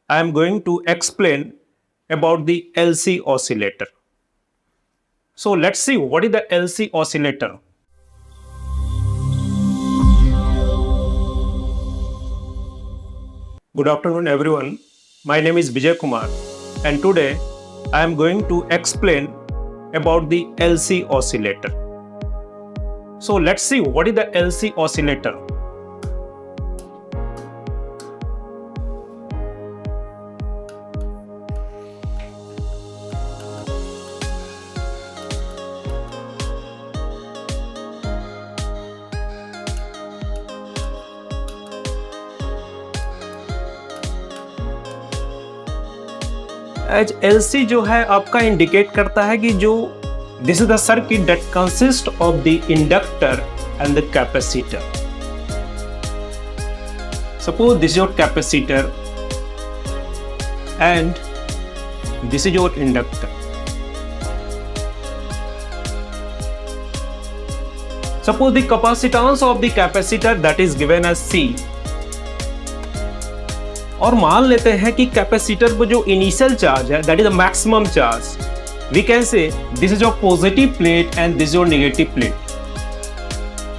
I am going to explain about the LC oscillator. So let's see what is the LC oscillator. Good afternoon everyone. My name is Vijay Kumar and today I am going to explain about the LC oscillator. So let's see what is the LC oscillator. As LC जो है आपका indicate करता है कि जो this is the circuit that consist of the inductor and the capacitor. Suppose this is your capacitor and this is your inductor. Suppose the capacitance of the capacitor that is given as C. और मान लेते हैं कि capacitor पर जो initial charge है that is the maximum charge. We can say this is your positive plate and this your negative plate.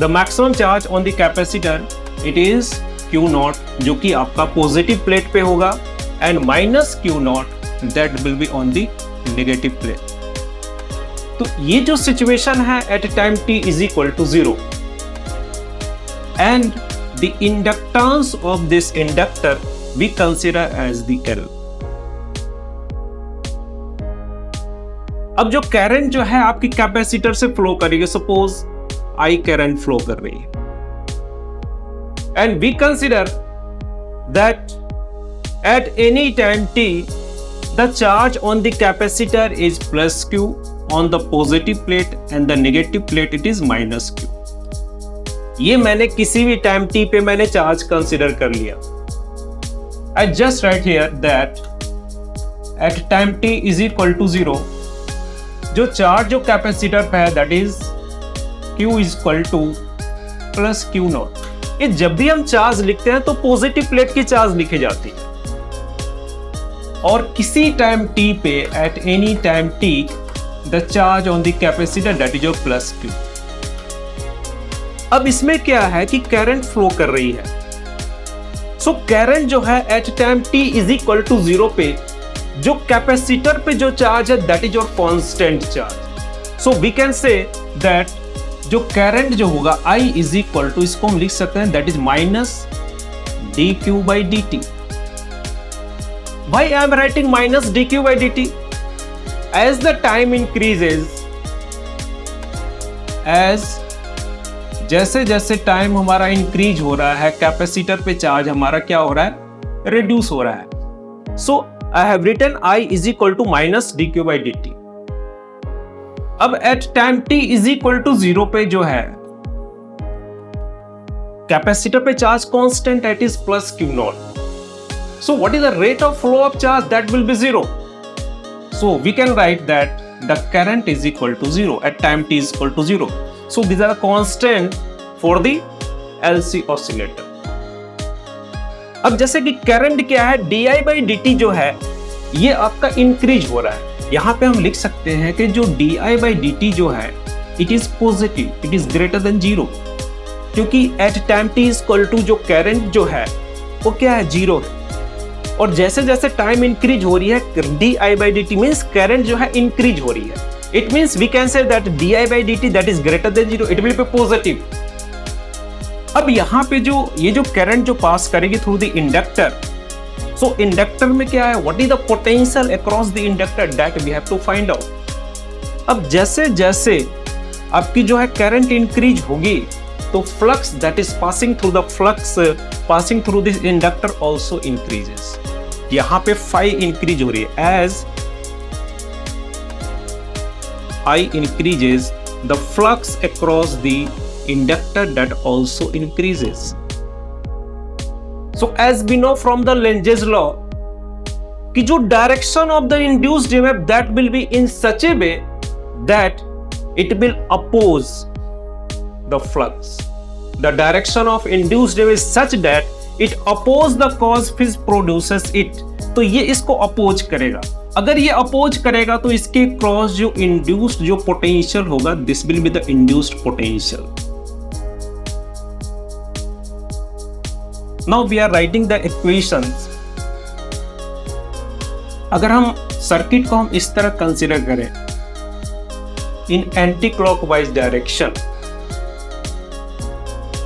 The maximum charge on the capacitor it is Q0 जो कि आपका पॉजिटिव प्लेट पे होगा and minus Q0 that will be on the negative plate. तो ये जो situation है at time t is equal to 0 and the inductance of this inductor we consider as the L. अब जो करंट जो है आपकी कैपेसिटर से फ्लो करेगी, सपोज I करंट फ्लो कर रही है and we consider that at any time t the charge on the capacitor is plus Q, on the positive plate and the negative plate it is minus Q. ये मैंने किसी भी time t पे मैंने charge consider कर लिया. I just write here that at time t is equal to 0 जो charge जो कैपेसिटर पे है that is Q is equal to plus Q0. ये जब भी हम चार्ज लिखते हैं तो पॉजिटिव प्लेट की चार्ज लिखी जाती है और किसी टाइम t पे at any time t the charge on the capacitor that is your plus Q. अब इसमें क्या है कि करंट फ्लो कर रही है. सो करंट जो है at time t is equal to 0 पे जो कैपेसिटर पे जो चार्ज है that is your constant charge. So we can say that जो करंट जो होगा I इज इक्वल टू, इसको हम लिख सकते हैं that is minus dq by dt. Why I am writing minus dq by dt? As the time increases, as जैसे जैसे टाइम हमारा इंक्रीज हो रहा है कैपेसिटर पे चार्ज हमारा क्या हो रहा है, रिड्यूस हो रहा है. So I have written I is equal to minus dq by dt. अब at time t is equal to 0 पे जो है कैपेसिटर पे charge constant at is plus Q0. So what is the rate of flow of charge that will be 0. So we can write that the current is equal to 0 at time t is equal to 0. So these are constant for the LC oscillator. अब जैसे कि current क्या है di by dt जो है ये आपका increase हो रहा है. यहां पे हम लिख सकते हैं कि जो di by dt जो है it is positive, it is greater than 0 क्योंकि at time t is equal to जो करंट जो है वो क्या है 0 है. और जैसे जैसे टाइम इंक्रीज हो रही है di by dt means current जो है इंक्रीज हो रही है. It means we can say that di by dt that is greater than 0, it will be positive. अब यहाँ पे जो ये जो करंट जो पास करेगी through the inductor, so inductor में क्या है, what is the potential across the inductor that we have to find out. अब जैसे जैसे आपकी जो है करंट इंक्रीज होगी तो flux that is passing through the flux passing through this inductor also increases. यहाँ पे phi इंक्रीज हो रही है. As I increases, the flux across the inductor that also increases. So as we know from the Lentz's law कि जो direction of the induced EMF that will be in such a way that it will oppose the flux. The direction of induced EMF is such that it oppose the cause फिर produces it, तो ये इसको oppose करेगा। अगर ये oppose करेगा तो इसके क्रॉस जो इंड्यूस्ड जो पोटेंशियल होगा, this will be the induced potential. Now we are writing the equations. अगर हम सर्किट को हम इस तरह कंसीडर करें इन एंटी क्लॉकवाइज डायरेक्शन,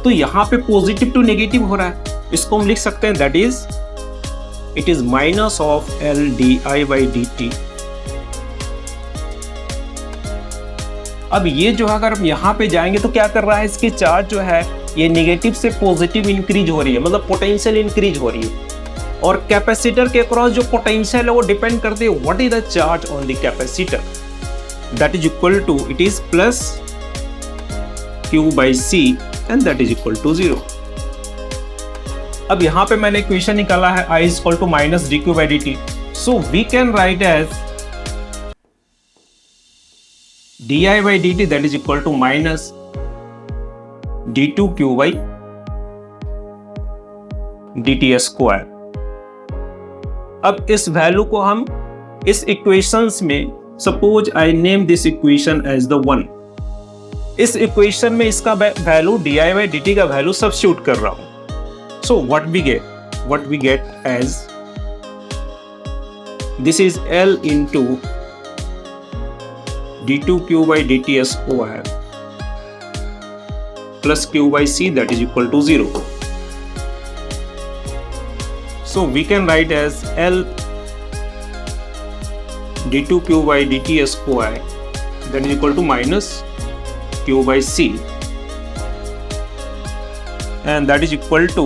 तो यहां पे पॉजिटिव टू नेगेटिव हो रहा है, इसको हम लिख सकते हैं that is it is minus of L D I by D T. अब ये जो है अगर हम यहां पे जाएंगे तो क्या कर रहा है, इसकी चार्ज जो है ये नेगेटिव से पॉजिटिव इंक्रीज हो रही है, मतलब पोटेंशियल इंक्रीज हो रही है। और कैपेसिटर के क्रॉस जो पोटेंशियल है वो डिपेंड करती है what is the charge on the capacitor, that is equal to it is plus Q by C and that is equal to 0। अब यहां पे मैंने इक्वेशन निकाला है I is equal to minus D Q by D T, so we can write as D I by D T that is equal to minus D two Q by D T square. अब इस value को हम इस equations में, suppose I name this equation as the 1, इस equation में इसका value D I by D T का वैल्यू सब्स्टिट्यूट कर रहा हूं। So what we get as this is L into D two Q by D T square plus Q by C that is equal to 0। So we can write as L d2q by dt square that is equal to minus q by c, and that is equal to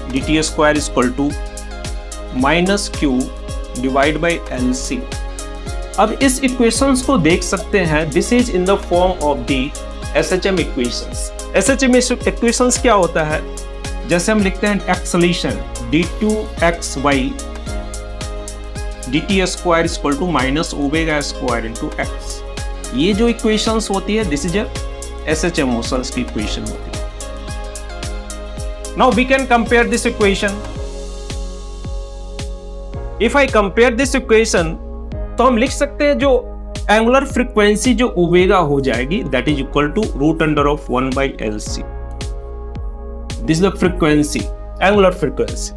dt square is equal to minus q divided by LC। अब इस equations को देख सकते हैं, this is in the form of the SHM equations. SHM equations क्या होता है, जैसे हम लिखते हैं acceleration d2xy dt square is equal to minus omega square into x। ये जो इक्वेशंस होती है दिस इज SHM मोशंस की इक्वेशन होती है। Now we can compare this equation. If I compare this equation तो हम लिख सकते हैं जो एंगुलर फ्रीक्वेंसी जो ओमेगा हो जाएगी that is equal to root under of 1 by L C. This is the frequency, angular frequency.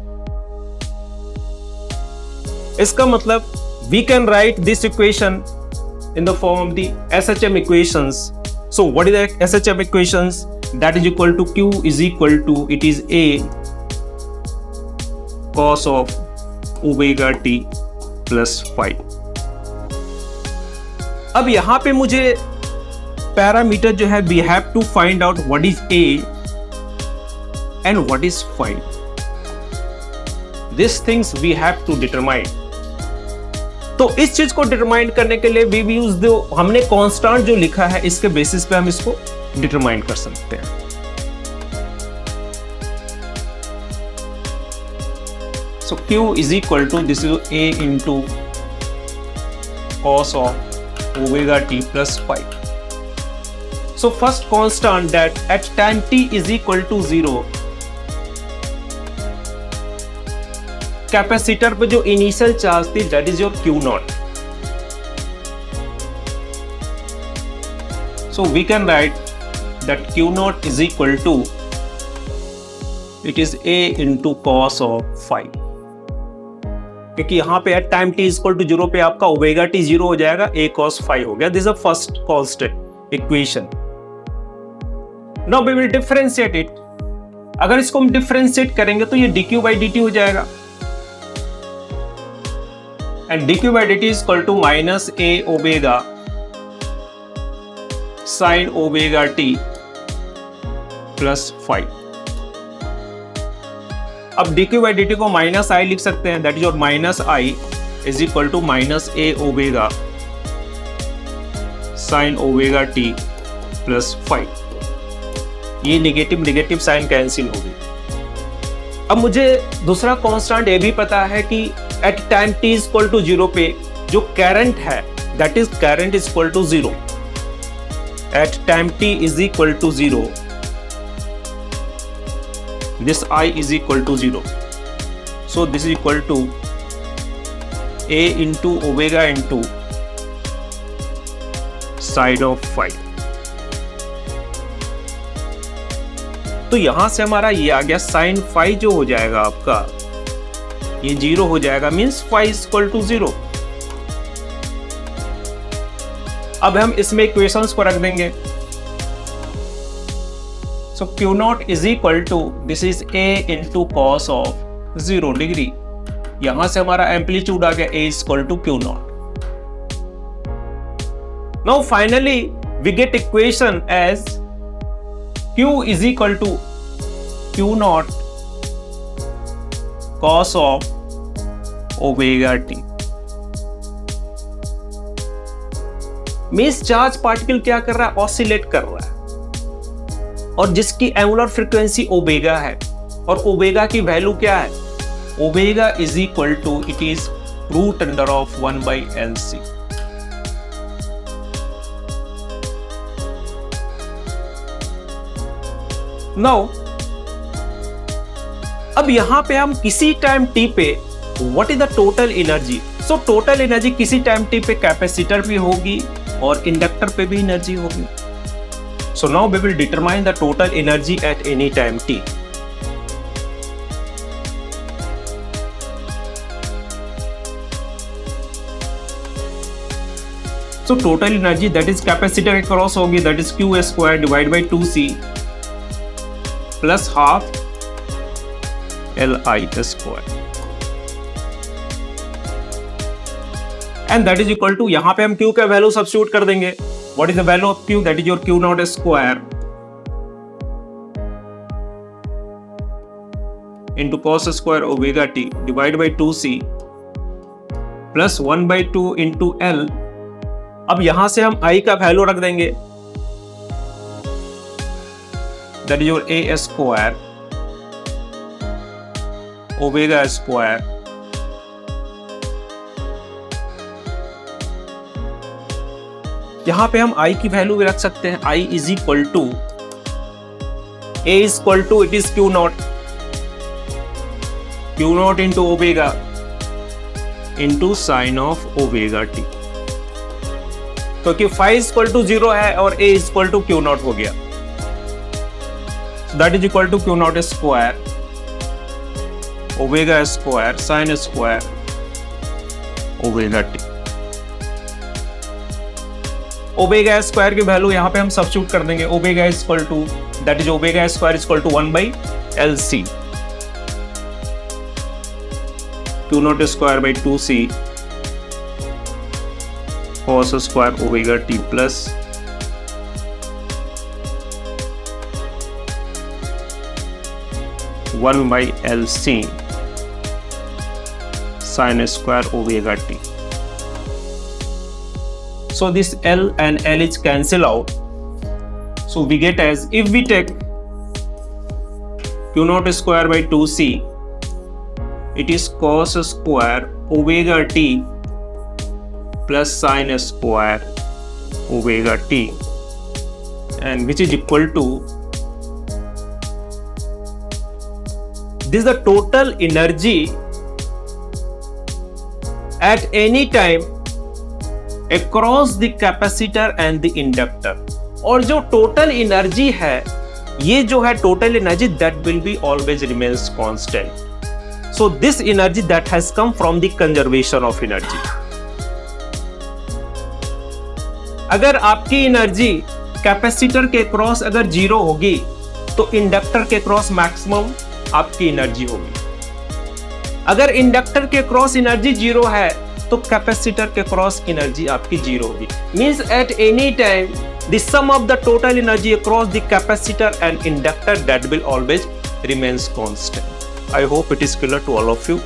इसका मतलब we can write this equation in the form of the SHM equations. So what is the SHM equations, that is equal to Q is equal to it is A cos of omega t plus 5। अब यहां पे मुझे parameter जो है we have to find out what is A and what is 5। This things we have to determine. तो इस चीज को डिटरमाइन करने के लिए वी यूज जो हमने कांस्टेंट जो लिखा है इसके बेसिस पे हम इसको डिटरमाइन कर सकते हैं। So Q is equal to this is A into cos of omega t plus 5. So first constant that at time t is equal to 0, capacitor पे जो इनिशियल चार्ज थी that is your Q naught. So we can write that Q naught is equal to it is A into cos of 5. क्योंकि यहाँ पे at time t equal to 0 पे आपका omega t 0 हो जाएगा, A cos 5 हो गया। This is first constant equation. Now we will differentiate it. अगर इसको हम डिफरेंशिएट करेंगे तो ये dq by dt हो जाएगा, and dq by dt is equal to minus A omega sine omega t plus 5। अब dq by dt को माइनस i लिख सकते हैं, दैट इज और minus i is equal to minus A omega sine omega t plus 5। ये negative negative sign cancel हो गई। अब मुझे दूसरा कांस्टेंट ये भी पता है कि at time t equal to 0 पे जो करंट है that is current is equal to 0। at time t is equal to 0, this I is equal to 0. So this is equal to a into omega into sine of phi. तो यहां से हमारा ये आ गया sin phi जो हो जाएगा आपका, ये 0 हो जाएगा, means phi is equal to 0. अब हम इसमें इक्वेशंस को रख देंगे. So Q not is equal to, this is A into cos of 0 degree. यहां से हमारा एम्पलीट्यूड आ गया A is equal to Q not. Now finally we get equation as Q is equal to Q not cos of omega t. Means charge particle क्या कर रहा है, oscillate कर रहा है, और जिसकी एंगुलर फ्रीक्वेंसी ओमेगा है, और ओमेगा की वैल्यू क्या है, omega is equal to, it is root under of 1/LC. Now अब यहां पे हम किसी टाइम टी पे what is the total energy. So total energy किसी टाइम टी पे कैपेसिटर भी होगी और इंडक्टर पे भी एनर्जी होगी. So now we will determine the total energy at any time t. So total energy that is capacitor के cross होगी, that is q square divide by 2c plus half Li square. And that is equal to, यहाँ पे हम Q का value substitute कर देंगे. What is the value of Q? That is your Q naught square into cos square omega t divided by 2c plus 1/2 into L. अब यहां से हम I का वैल्यू रख देंगे. That is your A square omega square यहां पे हम I की वैल्यू भी रख सकते हैं. I is equal to A is equal to, it is Q not into omega into sine of omega t. क्योंकि phi इज इक्वल टू 0 है और A is equal to Q not हो गया. That is equal to Q not square omega square sine square omega t. Omega square की value यहां पे हम substitute कर देंगे. Omega is equal to, that is omega square is equal to 1/LC Q not square by 2c cos square omega t plus 1/LC sin square omega t. So this L and L is cancel out. So we get as, if we take Q naught square by 2c, it is cos square omega t plus sin square omega t, and which is equal to, this is the total energy at any time across the capacitor and the inductor. और जो total energy है, ये जो है total energy, that will be always remains constant. So this energy that has come from the conservation of energy. अगर आपकी energy capacitor के cross अगर 0 होगी तो इंडक्टर के क्रॉस मैक्सिमम आपकी एनर्जी होगी. अगर इंडक्टर के क्रॉस एनर्जी 0 है तो कैपेसिटर के क्रॉस एनर्जी आपकी 0 होगी. Means at any time the sum of the total energy across the capacitor and inductor that will always remains constant. I hope it is clear to all of you.